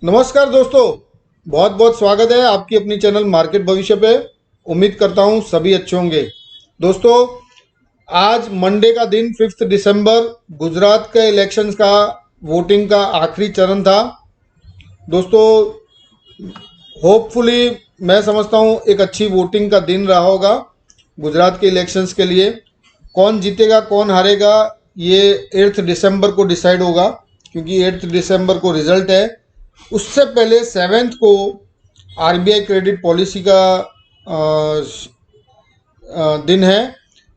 नमस्कार दोस्तों, बहुत बहुत स्वागत है आपकी अपनी चैनल मार्केट भविष्य पे। उम्मीद करता हूँ सभी अच्छे होंगे। दोस्तों, आज मंडे का दिन 5 दिसंबर, गुजरात के इलेक्शंस का वोटिंग का आखिरी चरण था। दोस्तों, होपफुली मैं समझता हूँ एक अच्छी वोटिंग का दिन रहा होगा गुजरात के इलेक्शंस के लिए। कौन जीतेगा कौन हारेगा ये 8 दिसंबर को डिसाइड होगा, क्योंकि 8 दिसंबर को रिजल्ट है। उससे पहले 7 को आरबीआई क्रेडिट पॉलिसी का दिन है।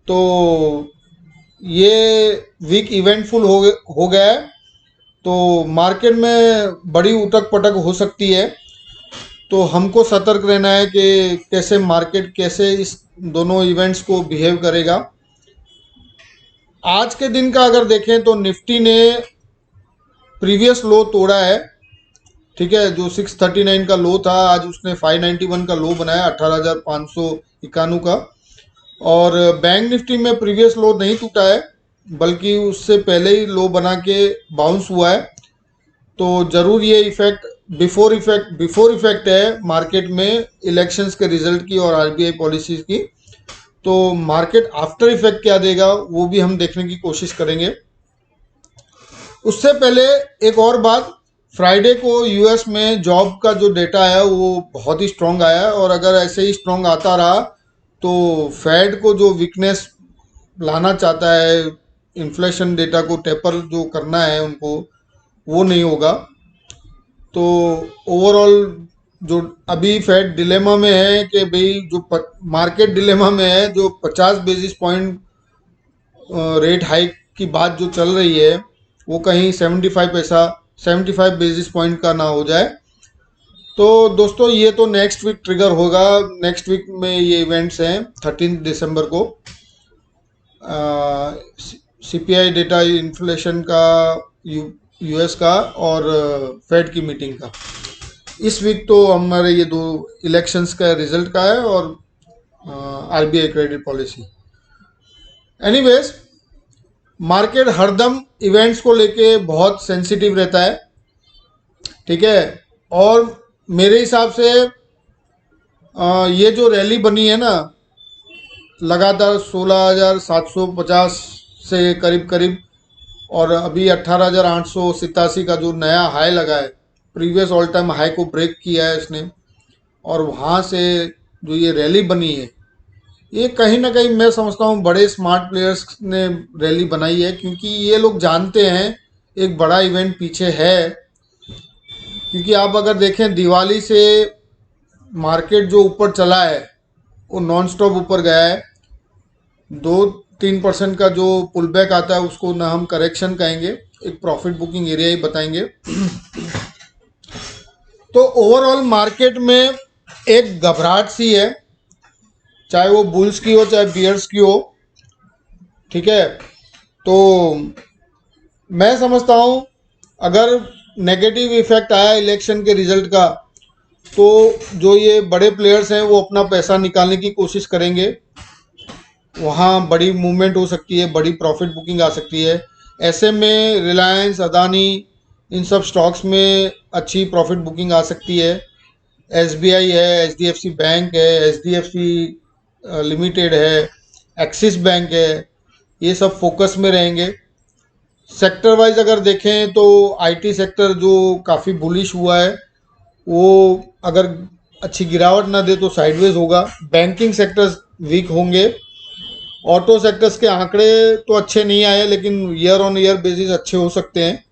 तो ये वीक इवेंटफुल हो गया है। तो मार्केट में बड़ी उटक पटक हो सकती है। तो हमको सतर्क रहना है कि कैसे मार्केट कैसे इस दोनों इवेंट्स को बिहेव करेगा। आज के दिन का अगर देखें तो निफ्टी ने प्रीवियस लो तोड़ा है। ठीक है, जो 639 का लो था आज उसने 591 का लो बनाया, 18,591 का। और बैंक निफ्टी में प्रीवियस लो नहीं टूटा है, बल्कि उससे पहले ही लो बना के बाउंस हुआ है। तो जरूर ये बिफोर इफेक्ट है मार्केट में इलेक्शंस के रिजल्ट की और आरबीआई पॉलिसीज की। तो मार्केट आफ्टर इफेक्ट क्या देगा वो भी हम देखने की कोशिश करेंगे। उससे पहले एक और बात, फ्राइडे को यूएस में जॉब का जो डेटा है वो बहुत ही स्ट्रांग आया है, और अगर ऐसे ही स्ट्रांग आता रहा तो फेड को जो वीकनेस लाना चाहता है, इन्फ्लेशन डेटा को टेपर जो करना है उनको, वो नहीं होगा। तो ओवरऑल जो अभी फेड डिलेमा में है कि भाई जो मार्केट डिलेमा में है, जो 50 बेसिस पॉइंट रेट हाइक की बात जो चल रही है वो कहीं 75 बेसिस पॉइंट का ना हो जाए। तो दोस्तों, ये तो नेक्स्ट वीक ट्रिगर होगा। नेक्स्ट वीक में ये इवेंट्स हैं 13 दिसंबर को। सीपीआई डेटा इन्फ्लेशन का, यूएस का, और फेड की मीटिंग का। इस वीक तो हमारे ये दो इलेक्शंस का रिजल्ट का है और RBI credit policy. Anyways, market हरदम इवेंट्स को लेके बहुत सेंसिटिव रहता है। ठीक है, और मेरे हिसाब से ये जो रैली बनी है ना, लगातार 16,750 से करीब करीब, और अभी 18,887 का जो नया हाई लगा है, प्रीवियस ऑल टाइम हाई को ब्रेक किया है इसने। और वहाँ से जो ये रैली बनी है, ये कहीं ना कहीं मैं समझता हूँ बड़े स्मार्ट प्लेयर्स ने रैली बनाई है, क्योंकि ये लोग जानते हैं एक बड़ा इवेंट पीछे है। क्योंकि आप अगर देखें, दिवाली से मार्केट जो ऊपर चला है वो नॉन स्टॉप ऊपर गया है। 2-3% का जो पुल बैक आता है उसको ना हम करेक्शन कहेंगे, एक प्रॉफिट बुकिंग एरिया ही बताएंगे। तो ओवरऑल मार्केट में एक घबराहट सी है, चाहे वो बुल्स की हो चाहे बियर्स की हो। ठीक है, तो मैं समझता हूँ अगर नेगेटिव इफेक्ट आया इलेक्शन के रिजल्ट का, तो जो ये बड़े प्लेयर्स हैं वो अपना पैसा निकालने की कोशिश करेंगे। वहाँ बड़ी मूवमेंट हो सकती है, बड़ी प्रॉफिट बुकिंग आ सकती है। ऐसे में रिलायंस, अदानी, इन सब स्टॉक्स में अच्छी प्रॉफिट बुकिंग आ सकती है। एसबीआई है, एचडीएफसी बैंक है, एचडीएफसी लिमिटेड है, एक्सिस बैंक है, ये सब फोकस में रहेंगे। सेक्टर वाइज अगर देखें तो आईटी सेक्टर जो काफ़ी बुलिश हुआ है, वो अगर अच्छी गिरावट ना दे तो साइडवेज होगा। बैंकिंग सेक्टर्स वीक होंगे। ऑटो सेक्टर्स के आंकड़े तो अच्छे नहीं आए, लेकिन ईयर ऑन ईयर बेसिस अच्छे हो सकते हैं।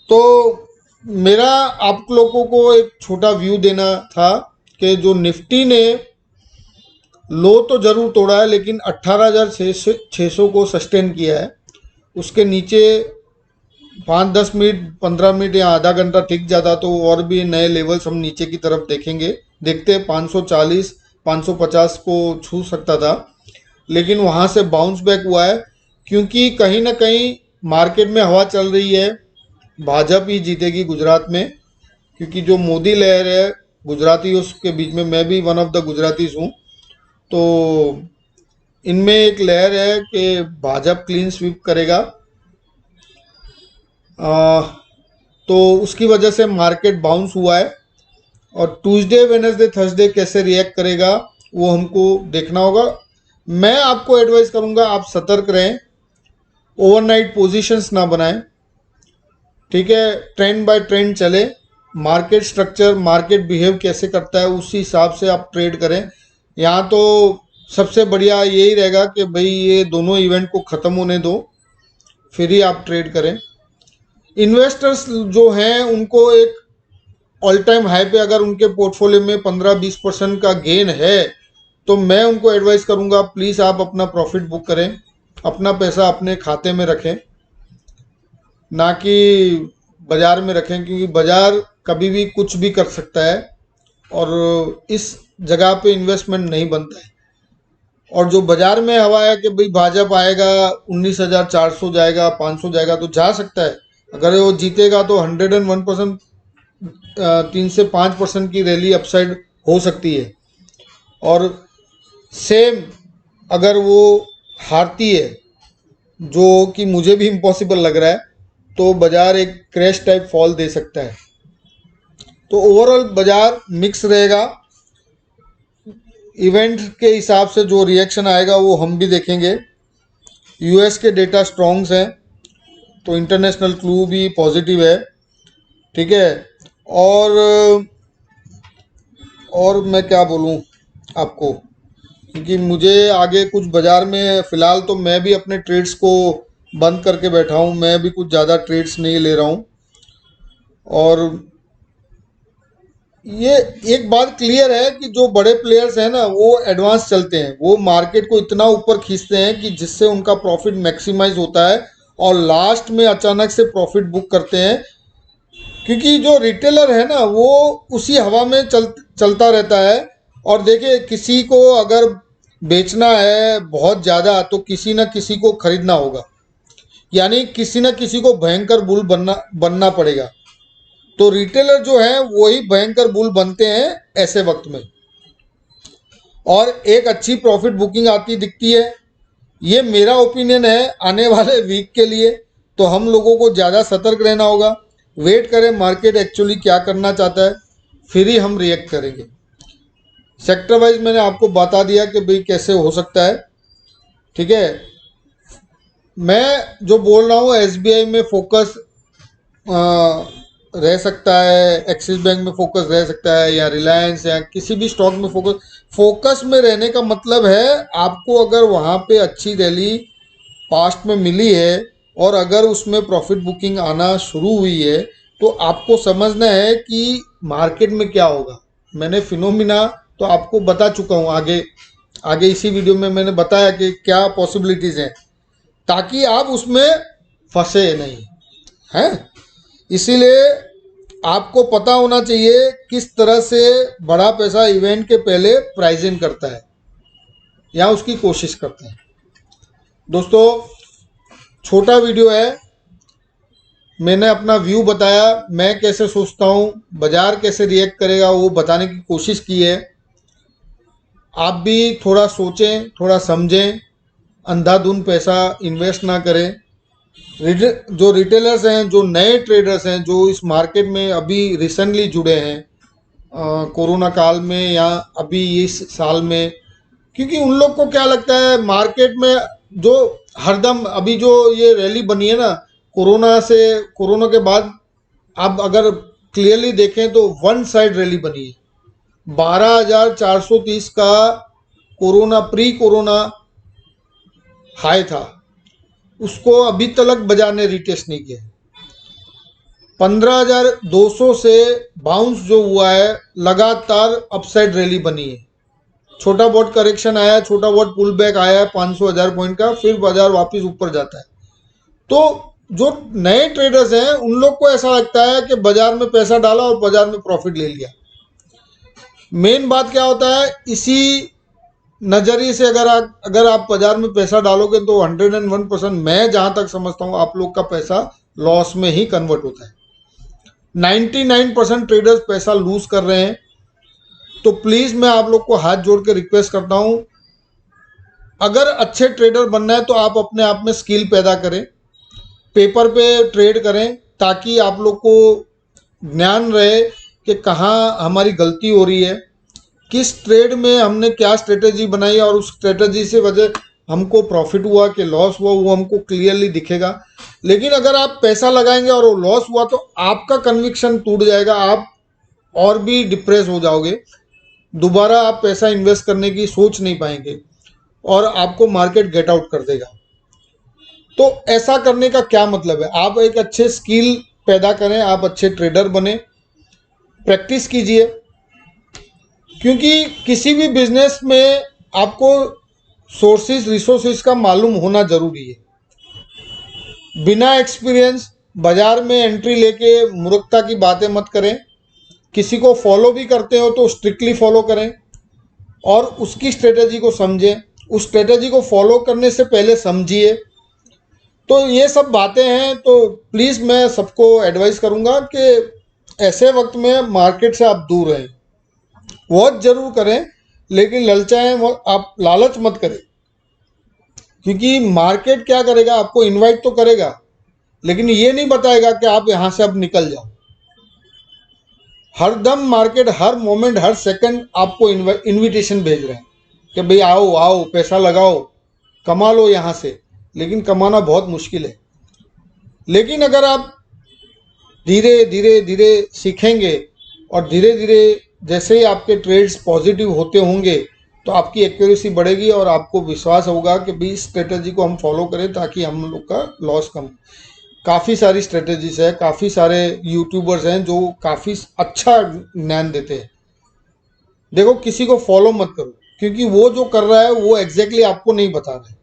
तो मेरा आप लोगों को एक छोटा व्यू देना था कि जो निफ्टी ने लो तो जरूर तोड़ा है, लेकिन 18,600 को सस्टेन किया है। उसके नीचे 5-10 मिनट, 15 मिनट या आधा घंटा टिक जाता तो और भी नए लेवल्स हम नीचे की तरफ देखेंगे। देखते हैं 540, 550 को छू सकता था, लेकिन वहाँ से बाउंस बैक हुआ है। क्योंकि कहीं ना कहीं मार्केट में हवा चल रही है भाजपा ही जीतेगी गुजरात में। क्योंकि जो मोदी लहर है गुजराती, उसके बीच में मैं भी वन ऑफ द गुजरातीज हूँ। तो इनमें एक लहर है कि भाजपा क्लीन स्वीप करेगा। तो उसकी वजह से मार्केट बाउंस हुआ है। और ट्यूसडे वेडनेसडे थर्सडे कैसे रिएक्ट करेगा वो हमको देखना होगा। मैं आपको एडवाइस करूंगा आप सतर्क रहें, ओवरनाइट पोजीशंस ना बनाएं, ठीक है। ट्रेंड बाय ट्रेंड चले, मार्केट स्ट्रक्चर मार्केट बिहेव कैसे करता है उसी हिसाब से आप ट्रेड करें। यहाँ तो सबसे बढ़िया यही रहेगा कि भाई ये दोनों इवेंट को ख़त्म होने दो, फिर ही आप ट्रेड करें। इन्वेस्टर्स जो हैं उनको एक ऑल टाइम हाई पे अगर उनके पोर्टफोलियो में 15-20% का गेन है तो मैं उनको एडवाइस करूंगा प्लीज़ आप अपना प्रॉफिट बुक करें, अपना पैसा अपने खाते में रखें, ना कि बाज़ार में रखें, क्योंकि बाज़ार कभी भी कुछ भी कर सकता है और इस जगह पे इन्वेस्टमेंट नहीं बनता है। और जो बाज़ार में हवा है कि भाई भाजपा आएगा 19,400 जाएगा 500 जाएगा, तो जा सकता है। अगर वो जीतेगा तो 101% 3 से 5% की रैली अपसाइड हो सकती है। और सेम अगर वो हारती है, जो कि मुझे भी इम्पॉसिबल लग रहा है, तो बाज़ार एक क्रैश टाइप फॉल दे सकता है। तो ओवरऑल बाज़ार मिक्स रहेगा। इवेंट के हिसाब से जो रिएक्शन आएगा वो हम भी देखेंगे। यूएस के डेटा स्ट्रॉन्ग्स हैं तो इंटरनेशनल क्लू भी पॉजिटिव है, ठीक है। और मैं क्या बोलूं आपको, क्योंकि मुझे आगे कुछ बाज़ार में फ़िलहाल तो मैं भी अपने ट्रेड्स को बंद करके बैठा हूं, मैं भी कुछ ज़्यादा ट्रेड्स नहीं ले रहा हूं। और ये एक बात क्लियर है कि जो बड़े प्लेयर्स हैं ना वो एडवांस चलते हैं, वो मार्केट को इतना ऊपर खींचते हैं कि जिससे उनका प्रॉफिट मैक्सिमाइज होता है और लास्ट में अचानक से प्रॉफिट बुक करते हैं। क्योंकि जो रिटेलर है ना वो उसी हवा में चलता रहता है। और देखिए किसी को अगर बेचना है बहुत ज़्यादा तो किसी न किसी को खरीदना होगा, यानी किसी न किसी को भयंकर बुल बनना पड़ेगा। तो रिटेलर जो है वही भयंकर बुल बनते हैं ऐसे वक्त में, और एक अच्छी प्रॉफिट बुकिंग आती दिखती है। ये मेरा ओपिनियन है आने वाले वीक के लिए। तो हम लोगों को ज़्यादा सतर्क रहना होगा, वेट करें मार्केट एक्चुअली क्या करना चाहता है, फिर ही हम रिएक्ट करेंगे। सेक्टर वाइज मैंने आपको बता दिया कि भाई कैसे हो सकता है, ठीक है। मैं जो बोल रहा हूँ एसबीआई में फोकस रह सकता है, एक्सिस बैंक में फोकस रह सकता है, या रिलायंस या किसी भी स्टॉक में फोकस में रहने का मतलब है आपको अगर वहाँ पे अच्छी रैली पास्ट में मिली है और अगर उसमें प्रॉफिट बुकिंग आना शुरू हुई है तो आपको समझना है कि मार्केट में क्या होगा। मैंने फिनोमिना तो आपको बता चुका हूँ, आगे इसी वीडियो में मैंने बताया कि क्या पॉसिबिलिटीज़ हैं, ताकि आप उसमें फंसे नहीं हैं। इसीलिए आपको पता होना चाहिए किस तरह से बड़ा पैसा इवेंट के पहले प्राइस इन करता है या उसकी कोशिश करता है। दोस्तों छोटा वीडियो है, मैंने अपना व्यू बताया, मैं कैसे सोचता हूँ, बाजार कैसे रिएक्ट करेगा वो बताने की कोशिश की है। आप भी थोड़ा सोचें, थोड़ा समझें, अंधाधुंध पैसा इन्वेस्ट ना करें। जो रिटेलर्स हैं, जो नए ट्रेडर्स हैं, जो इस मार्केट में अभी रिसेंटली जुड़े हैं कोरोना काल में या अभी इस साल में, क्योंकि उन लोग को क्या लगता है मार्केट में जो हरदम अभी जो ये रैली बनी है ना कोरोना के बाद, आप अगर क्लियरली देखें तो वन साइड रैली बनी है। 12,430 का प्री कोरोना हाई था, उसको अभी तक बाजार ने रिटेस्ट नहीं किया। 15,200 से बाउंस जो हुआ है, लगातार अपसाइड रैली बनी है। छोटा बहुत करेक्शन आया, छोटा बहुत पुल बैक आया है 500-1000 पॉइंट का, फिर बाजार वापस ऊपर जाता है। तो जो नए ट्रेडर्स हैं उन लोग को ऐसा लगता है कि बाजार में पैसा डाला और बाजार में प्रॉफिट ले लिया। मेन बात क्या होता है, इसी नजरिए से अगर आप बाजार में पैसा डालोगे तो 101% मैं जहां तक समझता हूं आप लोग का पैसा लॉस में ही कन्वर्ट होता है। 99% ट्रेडर्स पैसा लूज कर रहे हैं। तो प्लीज मैं आप लोग को हाथ जोड़ के रिक्वेस्ट करता हूं, अगर अच्छे ट्रेडर बनना है तो आप अपने आप में स्किल पैदा करें, पेपर पे ट्रेड करें, ताकि आप लोग को ज्ञान रहे कि कहाँ हमारी गलती हो रही है, किस ट्रेड में हमने क्या स्ट्रेटेजी बनाई और उस स्ट्रेटेजी से वजह हमको प्रॉफिट हुआ कि लॉस हुआ, वो हमको क्लियरली दिखेगा। लेकिन अगर आप पैसा लगाएंगे और वो लॉस हुआ तो आपका कन्विक्शन टूट जाएगा, आप और भी डिप्रेस हो जाओगे, दोबारा आप पैसा इन्वेस्ट करने की सोच नहीं पाएंगे और आपको मार्केट गेट आउट कर देगा। तो ऐसा करने का क्या मतलब है? आप एक अच्छे स्किल पैदा करें, आप अच्छे ट्रेडर बने, प्रैक्टिस कीजिए, क्योंकि किसी भी बिजनेस में आपको सोर्सेज रिसोर्सेज का मालूम होना जरूरी है। बिना एक्सपीरियंस बाजार में एंट्री लेके मूर्खता की बातें मत करें। किसी को फॉलो भी करते हो तो स्ट्रिक्टली फॉलो करें और उसकी स्ट्रेटेजी को समझें, उस स्ट्रेटेजी को फॉलो करने से पहले समझिए। तो ये सब बातें हैं, तो प्लीज़ मैं सबको एडवाइस करूंगा कि ऐसे वक्त में मार्केट से आप दूर रहें। वॉच जरूर करें लेकिन ललचाएं, आप लालच मत करें, क्योंकि मार्केट क्या करेगा, आपको इनवाइट तो करेगा लेकिन ये नहीं बताएगा कि आप यहां से अब निकल जाओ। हर दम मार्केट हर मोमेंट हर सेकंड आपको इनविटेशन भेज रहे हैं कि भाई आओ आओ, पैसा लगाओ, कमा लो यहाँ से। लेकिन कमाना बहुत मुश्किल है। लेकिन अगर आप धीरे धीरे धीरे सीखेंगे और धीरे धीरे जैसे ही आपके ट्रेड्स पॉजिटिव होते होंगे तो आपकी एक्यूरेसी बढ़ेगी और आपको विश्वास होगा कि भाई इस स्ट्रेटेजी को हम फॉलो करें ताकि हम लोग का लॉस कम। काफ़ी सारी स्ट्रेटेजीज है, काफ़ी सारे यूट्यूबर्स हैं जो काफ़ी अच्छा ज्ञान देते हैं। देखो, किसी को फॉलो मत करो, क्योंकि वो जो कर रहा है वो एग्जैक्टली आपको नहीं बता रहा है,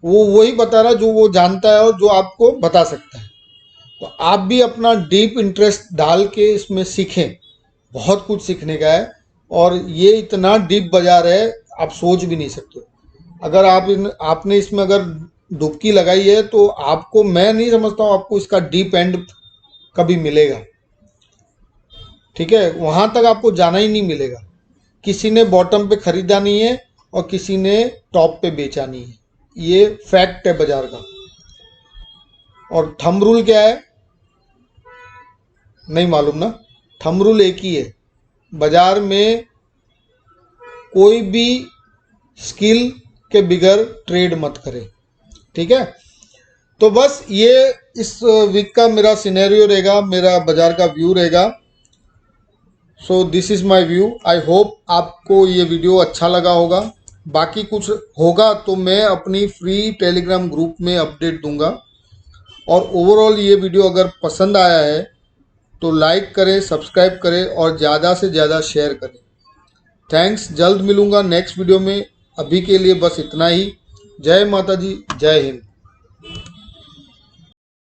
वो वही बता रहा है जो वो जानता है और जो आपको बता सकता है। तो आप भी अपना डीप इंटरेस्ट डाल के इसमें सीखें, बहुत कुछ सीखने का है और ये इतना डीप बाजार है आप सोच भी नहीं सकते। अगर आपने इसमें अगर डुबकी लगाई है तो आपको, मैं नहीं समझता हूँ आपको इसका डीप एंड कभी मिलेगा। ठीक है, वहां तक आपको जाना ही नहीं मिलेगा। किसी ने बॉटम पे खरीदा नहीं है और किसी ने टॉप पे बेचा नहीं है, ये फैक्ट है बाजार का। और थंब रूल क्या है नहीं मालूम ना? थंब रूल एक ही है, बाजार में कोई भी स्किल के बिगर ट्रेड मत करे। ठीक है, तो बस ये इस वीक का मेरा सिनेरियो रहेगा, मेरा बाजार का व्यू रहेगा। So this is my view. I hope आपको ये वीडियो अच्छा लगा होगा। बाकी कुछ होगा तो मैं अपनी फ्री टेलीग्राम ग्रुप में अपडेट दूंगा। और ओवरऑल ये वीडियो अगर पसंद आया है तो लाइक करें, सब्सक्राइब करें और ज़्यादा से ज़्यादा शेयर करें। थैंक्स, जल्द मिलूंगा नेक्स्ट वीडियो में। अभी के लिए बस इतना ही। जय माता जी, जय हिंद।